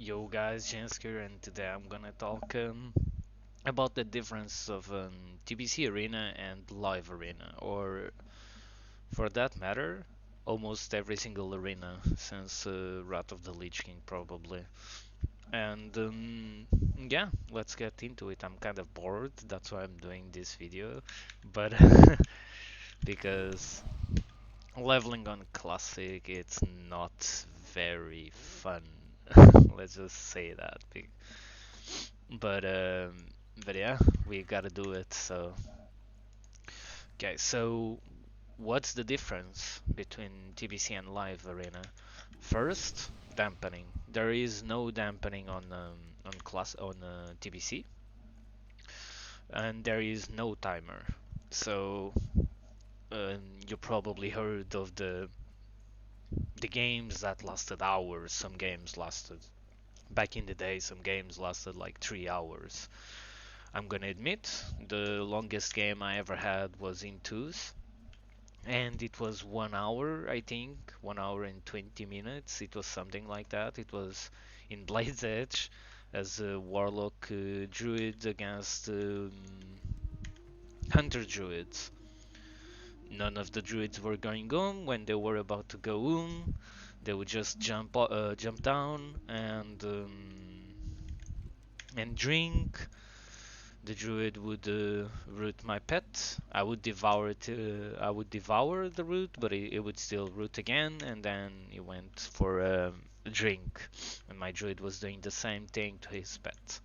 Yo guys, Jens here, and today I'm gonna talk about the difference of TBC arena and live arena, or for that matter, almost every single arena since Wrath of the Lich King probably. And yeah, let's get into it. I'm kind of bored, that's why I'm doing this video, but because leveling on classic it's not very fun. Let's just say that. But but yeah, we gotta do it. So okay, so what's the difference between TBC and live arena? First, dampening. There is no dampening on TBC, and there is no timer. So you probably heard of the games that lasted hours. Some games lasted back in the day. Some games lasted like 3 hours. I'm gonna admit, the longest game I ever had was in twos, and it was 1 hour, I think, 1 hour and 20 minutes. It was something like that. It was in Blade's Edge as a warlock druid against hunter druids. None of the druids were going home. When they were about to go home, they would just jump down and drink. The druid would root my pet. I would devour it. I would devour the root, but it would still root again, and then he went for a drink, and my druid was doing the same thing to his pet.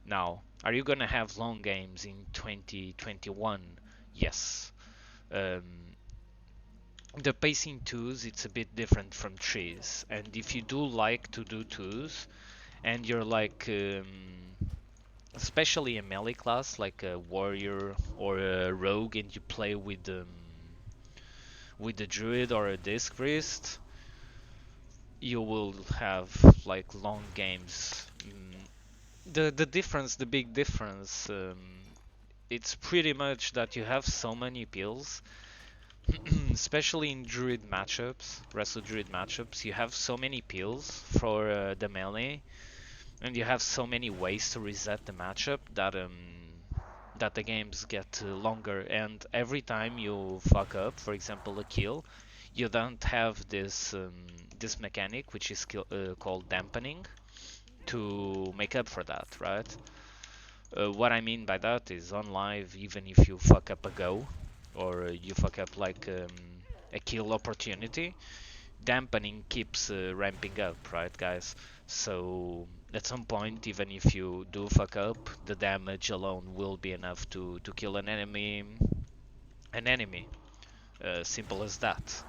Now, are you gonna have long games in 2021? Yes. Um, the pacing twos it's a bit different from threes, and if you do like to do twos, and you're like especially a melee class like a warrior or a rogue, and you play with the druid or a disc priest, you will have like long games. The big difference, it's pretty much that you have so many pills, especially in druid matchups, wrestle druid matchups. You have so many pills for the melee, and you have so many ways to reset the matchup that the games get longer, and every time you fuck up, for example a kill, you don't have this mechanic which is called dampening to make up for that, right? What I mean by that is on live, even if you fuck up a go or you fuck up like a kill opportunity, dampening keeps ramping up, right, guys? So at some point, even if you do fuck up, the damage alone will be enough to kill an enemy. An enemy, simple as that.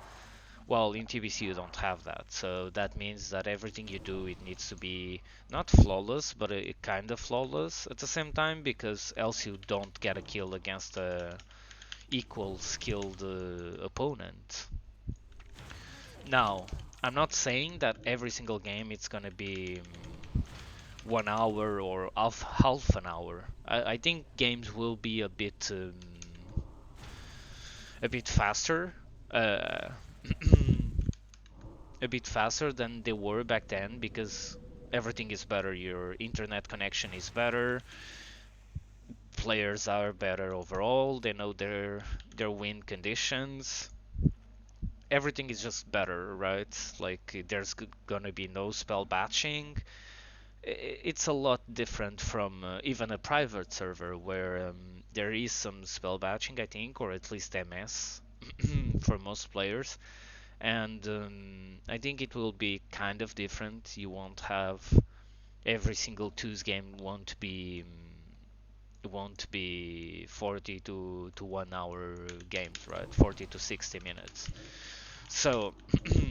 Well, in TBC you don't have that, so that means that everything you do it needs to be not flawless, but kind of flawless at the same time, because else you don't get a kill against a equal skilled opponent. Now, I'm not saying that every single game it's gonna be 1 hour or half an hour. I think games will be a bit faster, uh, a bit faster than they were back then, because everything is better. Your internet connection is better. Players are better overall. They know their win conditions. Everything is just better, right? Like there's gonna be no spell batching. It's a lot different from even a private server where there is some spell batching, I think, or at least MS for most players. And I think it will be kind of different. You won't have every single twos game won't be 40 to 1 hour games, right? 40 to 60 minutes. So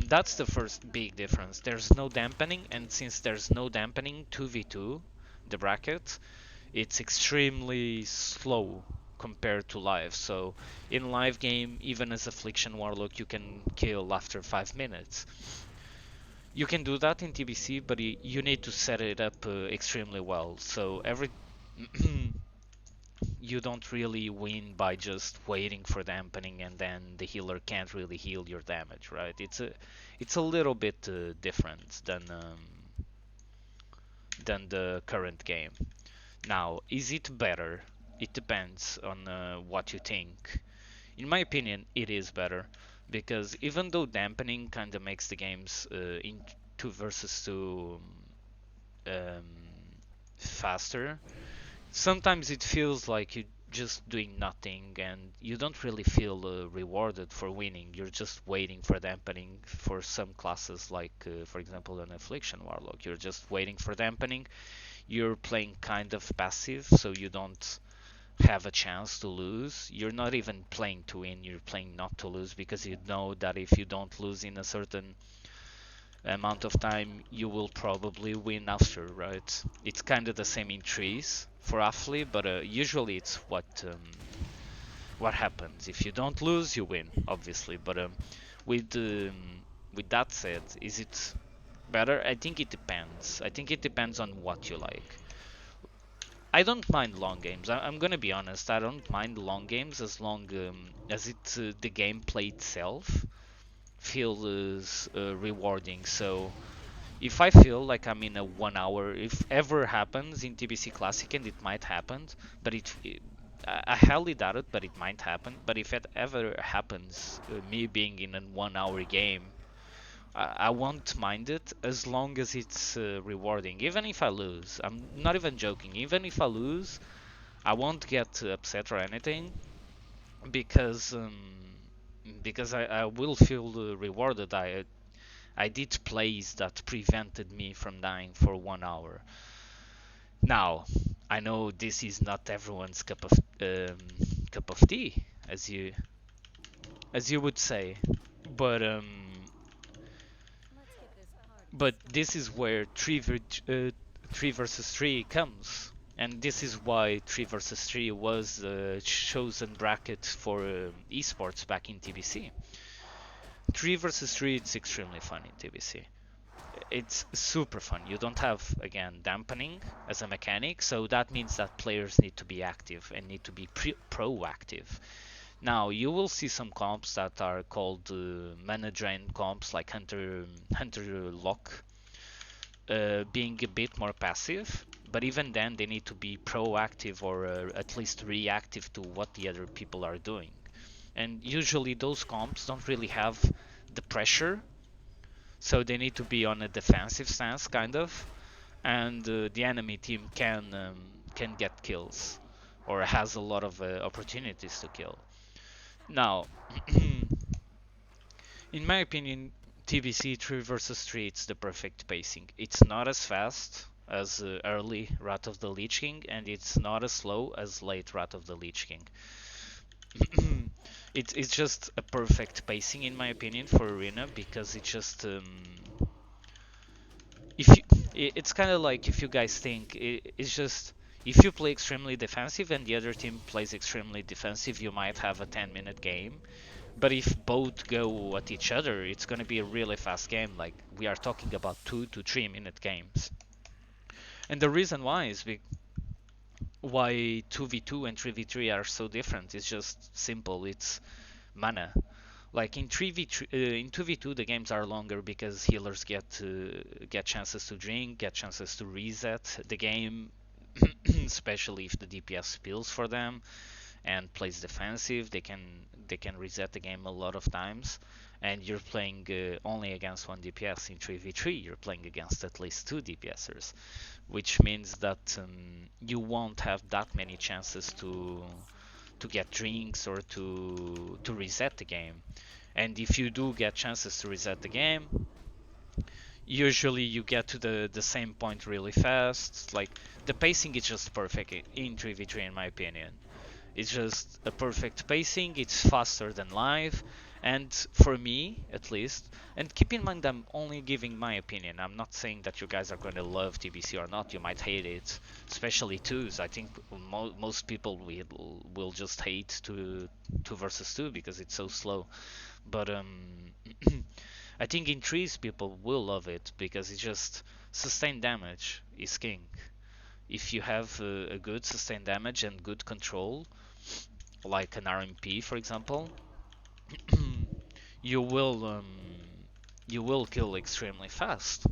that's the first big difference. There's no dampening, and since there's no dampening, 2v2, the bracket, it's extremely slow compared to live. So in live game, even as Affliction Warlock, you can kill after 5 minutes. You can do that in TBC, but you need to set it up extremely well. So every you don't really win by just waiting for dampening and then the healer can't really heal your damage, right? It's a little bit different than than the current game. Now, is it better? It depends on what you think. In my opinion, it is better because even though dampening kind of makes the games in 2 versus 2 um, faster, sometimes it feels like you're just doing nothing and you don't really feel rewarded for winning. You're just waiting for dampening for some classes, like for example, an Affliction Warlock. You're just waiting for dampening. You're playing kind of passive, so you don't have a chance to lose. You're not even playing to win, you're playing not to lose because you know that if you don't lose in a certain amount of time, you will probably win after, right? It's kind of the same in trees for Affli, but usually it's what happens. If you don't lose, you win, obviously. But with with that said, is it better? I think it depends. I think it depends on what you like. I don't mind long games. I'm gonna be honest. I don't mind long games as long as the gameplay itself feels rewarding. So if I feel like I'm in a 1 hour, if ever happens in TBC Classic, and it might happen, but I highly doubt it, but it might happen. But if it ever happens, me being in a 1 hour game, I won't mind it as long as it's rewarding. Even if I lose, I'm not even joking. Even if I lose, I won't get upset or anything because I will feel rewarded. I did plays that prevented me from dying for 1 hour. Now, I know this is not everyone's cup of tea, as you would say, but this is where 3 versus 3 comes. And this is why 3 versus 3 was the chosen bracket for esports back in TBC. 3 versus 3 it's extremely fun in TBC. It's super fun. You don't have, again, dampening as a mechanic, so that means that players need to be active and need to be proactive. Now, you will see some comps that are called mana drain comps, like Hunter Lock, being a bit more passive, but even then they need to be proactive or at least reactive to what the other people are doing. And usually those comps don't really have the pressure, so they need to be on a defensive stance, kind of, and the enemy team can get kills or has a lot of opportunities to kill. Now, in my opinion, TBC 3 versus 3 it's the perfect pacing. It's not as fast as early Wrath of the Lich King, and it's not as slow as late Wrath of the Lich King. It's just a perfect pacing in my opinion for Arena because it just if you it's kind of like if you guys think it's just if you play extremely defensive and the other team plays extremely defensive, you might have a 10-minute game. But if both go at each other, it's going to be a really fast game. Like we are talking about 2 to 3 minute games. And the reason why is why 2v2 and 3v3 are so different. It's just simple. It's mana. Like in 3v3, in 2v2 the games are longer because healers get chances to drink, get chances to reset the game, especially if the DPS spills for them and plays defensive, they can reset the game a lot of times. And you're playing only against one DPS in 3v3. You're playing against at least two DPSers, which means that you won't have that many chances to get drinks or to reset the game. And if you do get chances to reset the game, usually you get to the same point really fast. Like the pacing is just perfect in 3v3 in my opinion. It's just a perfect pacing, it's faster than live, and for me, at least, and keep in mind I'm only giving my opinion, I'm not saying that you guys are going to love TBC or not, you might hate it, especially 2s. I think most people will just hate 2 versus 2 because it's so slow. But I think in 3s people will love it because it's just sustained damage is king. If you have a good sustained damage and good control, like an RMP for example, you will you will kill extremely fast.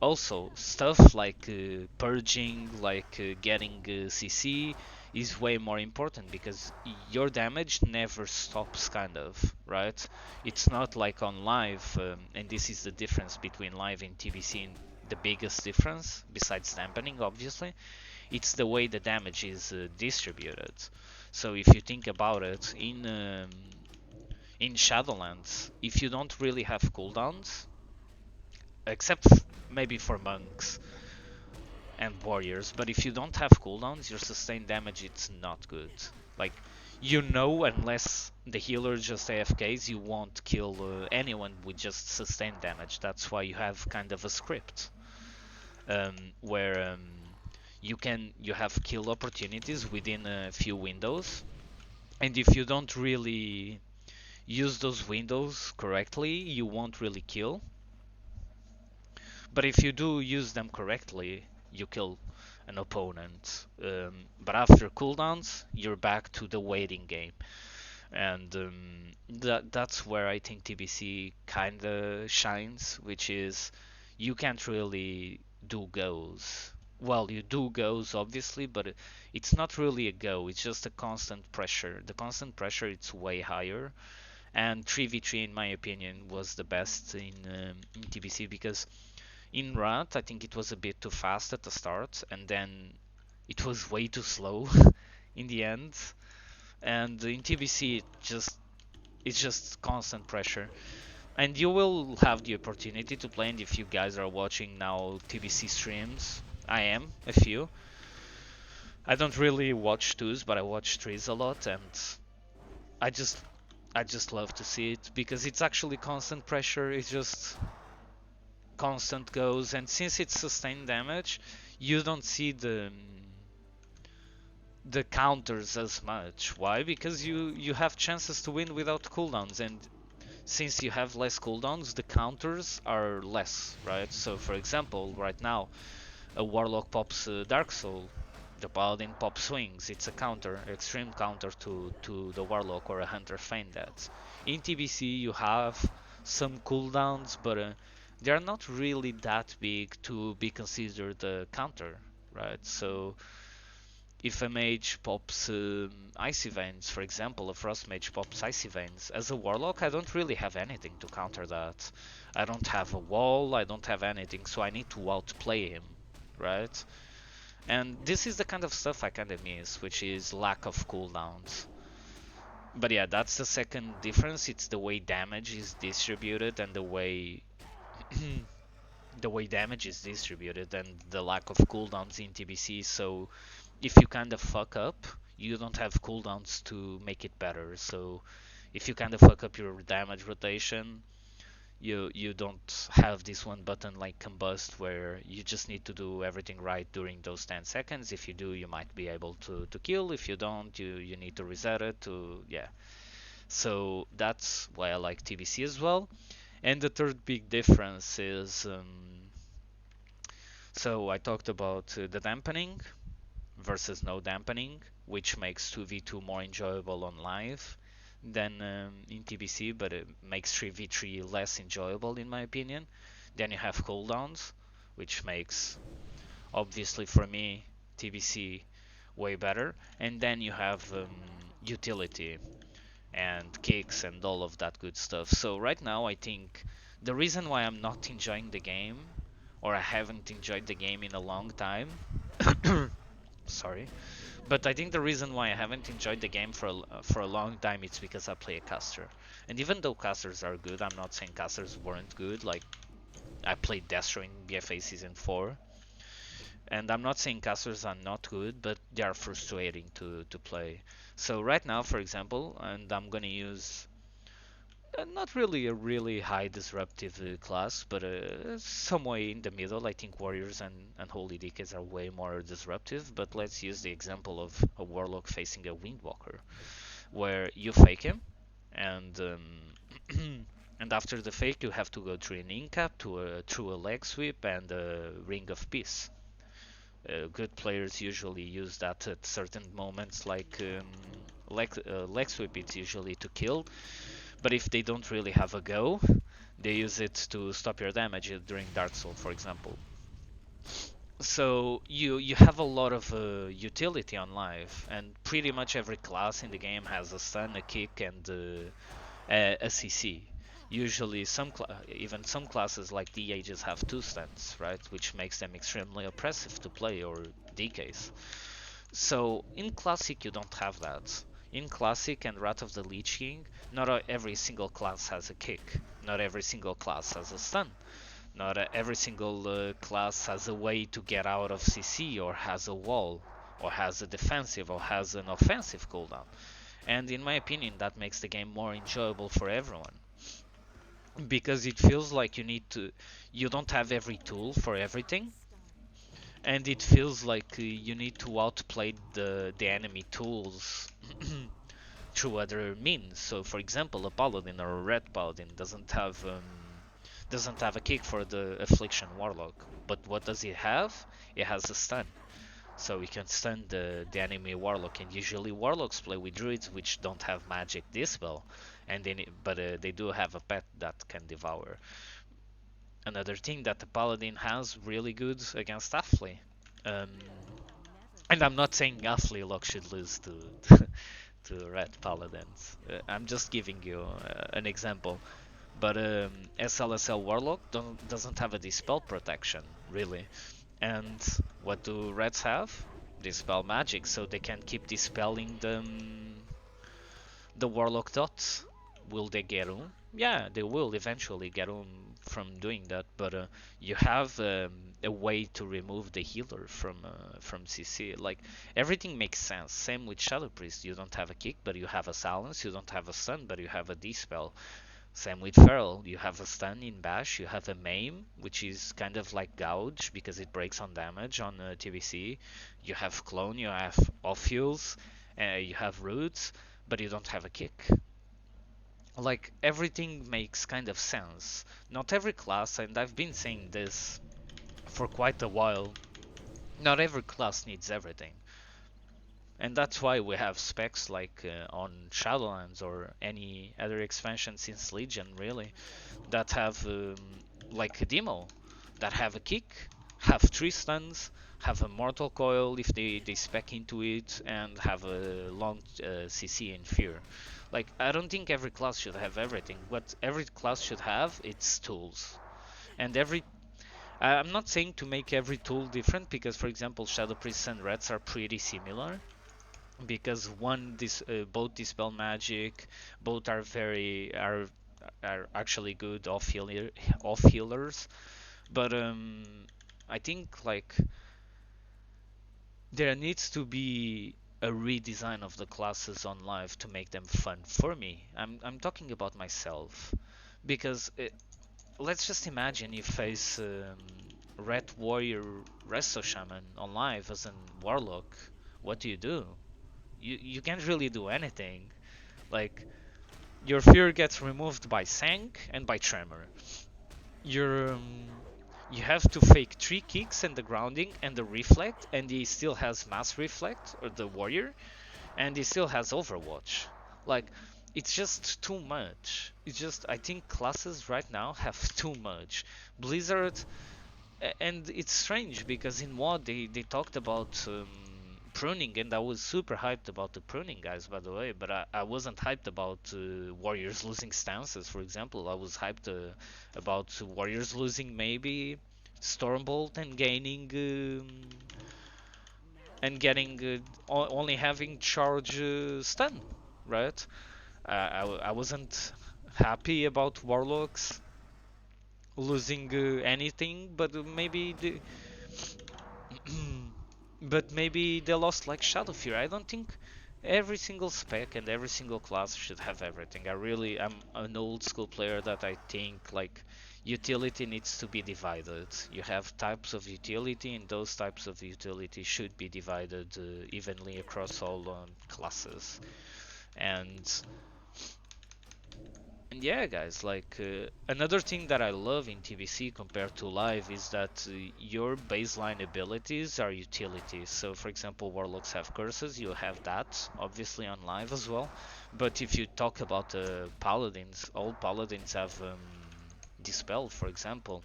Also, stuff like purging, like getting CC is way more important because your damage never stops, kind of, right? It's not like on live, and this is the difference between live and TBC. The biggest difference, besides dampening, obviously, it's the way the damage is distributed. So if you think about it, in Shadowlands, if you don't really have cooldowns, except maybe for monks and warriors, but if you don't have cooldowns, your sustained damage it's not good. Like, unless the healer just AFKs, you won't kill anyone with just sustained damage. That's why you have kind of a script where you have kill opportunities within a few windows, and if you don't really use those windows correctly, you won't really kill. But if you do use them correctly, you kill an opponent. But after cooldowns, you're back to the waiting game, and that's where I think TBC kinda shines, which is you can't really do goes. Well, you do goes obviously, but it's not really a go. It's just a constant pressure. The constant pressure it's way higher, and 3v3 in my opinion was the best in TBC because in Rat, I think it was a bit too fast at the start, and then it was way too slow in the end. And in TBC, it's just constant pressure. And you will have the opportunity to play. And if you guys are watching now TBC streams, I am a few. I don't really watch twos, but I watch threes a lot, and I just I just love to see it because it's actually constant pressure. It's just constant goes, and since it's sustained damage, you don't see the counters as much. Why? Because you have chances to win without cooldowns, and since you have less cooldowns, the counters are less, right? So for example, right now, a Warlock pops Dark Soul, the Paladin pops Wings. It's a counter, extreme counter to the Warlock, or a Hunter Feign that. In TBC you have some cooldowns, but they are not really that big to be considered a counter, right? So if a mage pops Icy Veins, for example, a Frost mage pops Icy Veins, as a Warlock I don't really have anything to counter that. I don't have a wall, I don't have anything, so I need to outplay him, right? And this is the kind of stuff I kind of miss, which is lack of cooldowns. But yeah, that's the second difference. It's the way damage is distributed and the way damage is distributed and the lack of cooldowns in TBC. So if you kind of fuck up, you don't have cooldowns to make it better. So if you kind of fuck up your damage rotation, you don't have this one button like combust where you just need to do everything right during those 10 seconds. If you do, you might be able to kill. If you don't, you need to reset it to, yeah. So that's why I like TBC as well. And the third big difference is, so I talked about the dampening versus no dampening, which makes 2v2 more enjoyable on live than in TBC, but it makes 3v3 less enjoyable in my opinion. Then you have cooldowns, which makes, obviously for me, TBC way better. And then you have utility and kicks and all of that good stuff. So right now I think the reason why I'm not enjoying the game, or I haven't enjoyed the game in a long time, sorry, but I think the reason why I haven't enjoyed the game for a long time is because I play a caster. And even though casters are good, I'm not saying casters weren't good. Like, I played Destro in BFA Season 4, and I'm not saying casters are not good, but they are frustrating to play. So right now, for example, and I'm gonna use not really a really high disruptive class, but somewhere in the middle. I think warriors and holy DKs are way more disruptive, but let's use the example of a warlock facing a windwalker, where you fake him, and and after the fake you have to go through an incap, through a leg sweep and a ring of peace. Good players usually use that at certain moments, like leg sweep. It's usually to kill, but if they don't really have a go, They use it to stop your damage during Dark Soul, for example. So you have a lot of utility on life, and pretty much every class in the game has a stun, a kick, and a CC. Usually, even some classes like DA just have two stuns, right, which makes them extremely oppressive to play, or DKs. So in Classic you don't have that. In Classic and Wrath of the Lich King, not every single class has a kick. Not every single class has a stun. Not every single class has a way to get out of CC, or has a wall, or has a defensive, or has an offensive cooldown. And in my opinion, that makes the game more enjoyable for everyone. Because it feels like you don't have every tool for everything, and it feels like you need to outplay the enemy tools through other means. So, for example, a paladin or a red paladin doesn't have a kick for the affliction warlock, but what does it have? It has a stun. So we can stun the enemy warlock, and usually warlocks play with druids which don't have magic dispel, and but they do have a pet that can devour. Another thing that the paladin has really good against Affley. Um, and I'm not saying Affley Lock should lose to red paladins. I'm just giving you an example. But SLSL Warlock doesn't have a dispel protection really. And what do reds have? Dispel magic, so they can keep dispelling the Warlock dots. Will they get on? Yeah, they will eventually get on from doing that, but you have a way to remove the healer from CC. Like, everything makes sense. Same with Shadow Priest. You don't have a kick, but you have a silence. You don't have a stun, but you have a dispel. Same with Feral. You have a stun in Bash. You have a maim, which is kind of like Gouge because it breaks on damage on TBC. You have Clone. You have off heals. You have Roots, but you don't have a kick. Like, everything makes kind of sense. Not every class, and I've been saying this for quite a while, not every class needs everything. And that's why we have specs like on Shadowlands or any other expansion since Legion, really, that have like a demo, that have a kick, have 3 stuns, have a mortal coil if they spec into it, and have a long CC in fear. Like, I don't think every class should have everything. What every class should have, it's tools. And I'm not saying to make every tool different, because for example Shadow Priests and Reds are pretty similar, because both dispel magic, both are actually good off healers, but I think like there needs to be a redesign of the classes on live to make them fun for me. I'm talking about myself, because let's just imagine you face Red Warrior Resto Shaman on live as a warlock. What do? You can't really do anything. Like, your fear gets removed by Sank and by Tremor. You're you have to fake 3 kicks and the grounding and the reflect, and he still has mass reflect, or the warrior, and he still has overwatch. Like, it's just too much. It's just, I think classes right now have too much. Blizzard, and it's strange because in WoD they talked about pruning, and I was super hyped about the pruning, guys, by the way, but I wasn't hyped about warriors losing stances, for example. I was hyped about warriors losing maybe Stormbolt and gaining and getting only having charge stun, right? I wasn't happy about warlocks losing anything, but maybe but maybe they lost like Shadow Fear. I don't think every single spec and every single class should have everything. I'm an old school player that I think like utility needs to be divided. You have types of utility, and those types of utility should be divided evenly across all classes. And and yeah, guys, like another thing that I love in TBC compared to live is that your baseline abilities are utilities. So, for example, warlocks have curses, you have that obviously on live as well. But if you talk about paladins, all paladins have Dispel, for example,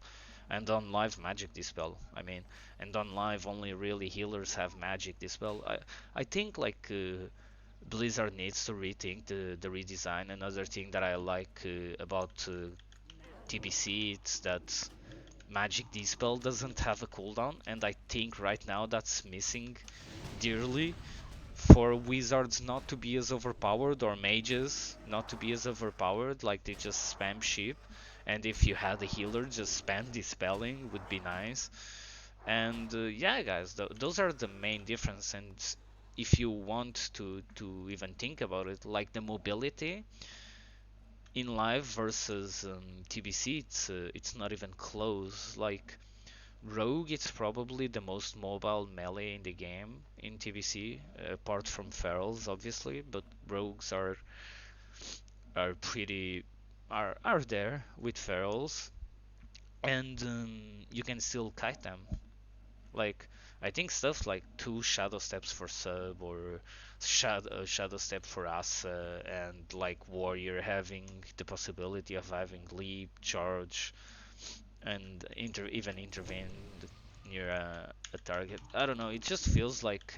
and on live Magic Dispel. I mean, and on live only really healers have Magic Dispel. I think like Blizzard needs to rethink the redesign. Another thing that I like about TBC it's that Magic Dispel doesn't have a cooldown, and I think right now that's missing dearly for wizards not to be as overpowered or mages not to be as overpowered, like they just spam ship. And if you had a healer, just spam dispelling would be nice. And yeah, guys, those are the main difference. And if you want to even think about it, like the mobility in live versus TBC, it's not even close. Like Rogue, it's probably the most mobile melee in the game in TBC, apart from Ferals, obviously. But Rogues are pretty are there with Ferals, and you can still kite them. Like I think stuff like two Shadow Steps for sub or Shadow Step for Asa, and like Warrior having the possibility of having leap, charge, and even intervene near a target. I don't know. It just feels like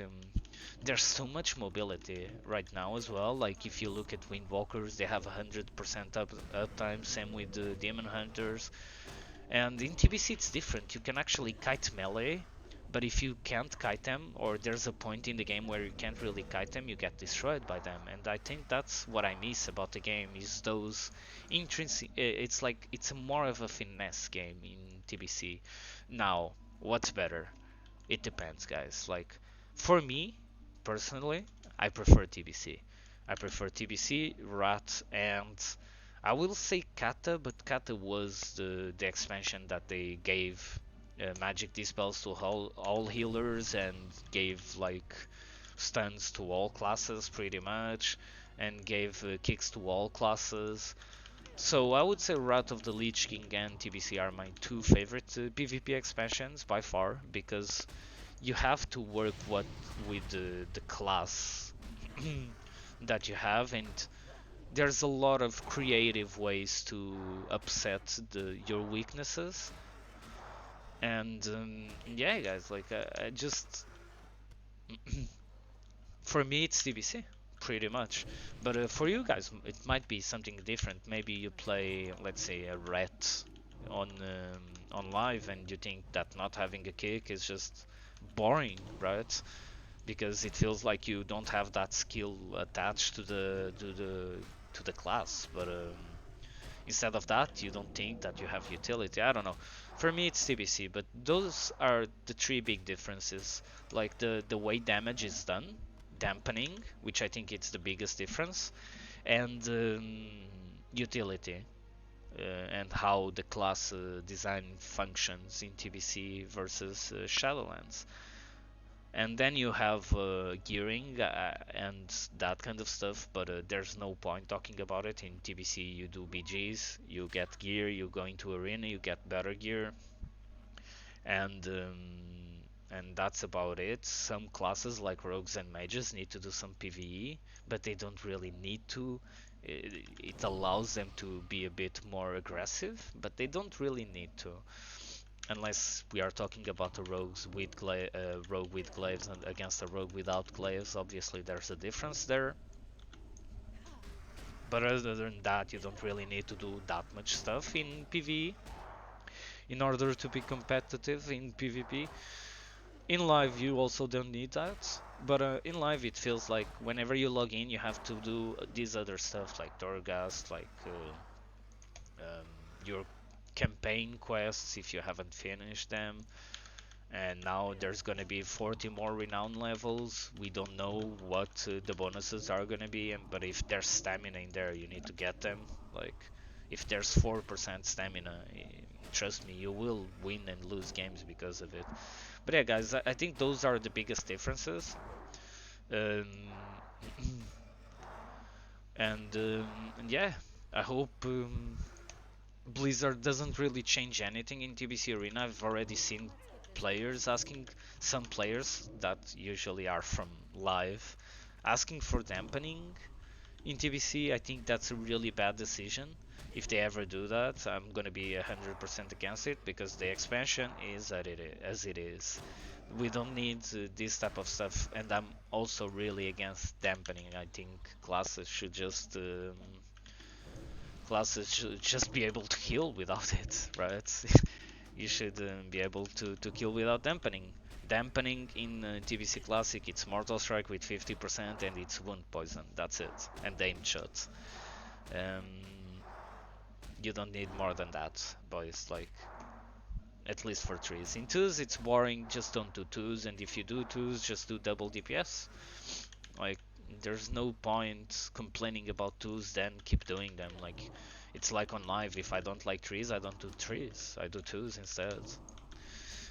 there's so much mobility right now as well. Like if you look at Windwalkers, they have 100% uptime. Same with the Demon Hunters. And in TBC it's different. You can actually kite melee, but if you can't kite them, or there's a point in the game where you can't really kite them, you get destroyed by them. And I think that's what I miss about the game is those intrinsic. It's like it's a more of a finesse game in TBC. Now, what's better? It depends, guys. Like for me personally, I prefer TBC. I prefer TBC, Rat, and I will say Kata, but Kata was the expansion that they gave magic dispels to all healers and gave like stuns to all classes pretty much, and gave kicks to all classes. So I would say Wrath of the Lich King and TBC are my two favorite PvP expansions by far, because you have to work with the class that you have, and there's a lot of creative ways to upset your weaknesses. And yeah, guys, like I just for me it's TBC pretty much. But for you guys, it might be something different. Maybe you play, let's say, a ret on live, and you think that not having a kick is just boring, right? Because it feels like you don't have that skill attached to the class. But instead of that, you don't think that you have utility. I don't know. For me, it's TBC, but those are the three big differences. Like the way damage is done, dampening, which I think it's the biggest difference, and utility. And how the class design functions in TBC versus Shadowlands. And then you have gearing and that kind of stuff, but there's no point talking about it. In TBC you do BGs, you get gear, you go into arena, you get better gear, and that's about it. Some classes like rogues and mages need to do some PvE, but they don't really need to. It allows them to be a bit more aggressive, but they don't really need to, unless we are talking about a rogue with glaives and against a rogue without glaives. Obviously there's a difference there, but other than that you don't really need to do that much stuff in PvE in order to be competitive in PvP. In live you also don't need that, but in live it feels like whenever you log in you have to do these other stuff like Torghast, like your campaign quests if you haven't finished them. And now there's gonna be 40 more renown levels. We don't know what the bonuses are gonna be, but if there's stamina in there, you need to get them. Like, if there's 4% stamina, trust me, you will win and lose games because of it. But yeah, guys, I think those are the biggest differences. Um, and yeah, I hope Blizzard doesn't really change anything in TBC Arena. I've already seen players asking, some players that usually are from live, asking for dampening in TBC. I think that's a really bad decision. If they ever do that, I'm gonna be 100% against it because the expansion is as it is. We don't need this type of stuff, and I'm also really against dampening. I think classes should just be able to heal without it, right? You should be able to kill without dampening. Dampening in TBC Classic, it's Mortal Strike with 50% and it's Wound Poison. That's it, and aim shots. Um, you don't need more than that, boys. Like, at least for threes. In twos, it's boring. Just don't do twos, and if you do twos, just do double DPS. Like, there's no point complaining about twos, then keep doing them. Like, it's like on live. If I don't like threes, I don't do threes. I do twos instead.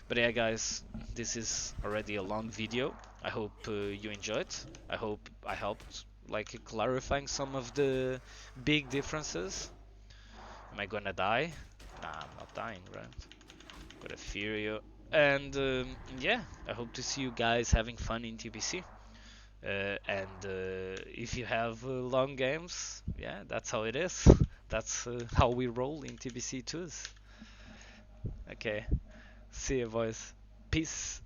But yeah, guys, this is already a long video. I hope you enjoyed. I hope I helped, like, clarifying some of the big differences. Am I gonna die? Nah, I'm not dying, right? Gotta fear you. And yeah, I hope to see you guys having fun in TBC. And if you have long games, yeah, that's how it is. That's how we roll in TBC 2s. Okay, see you, boys. Peace.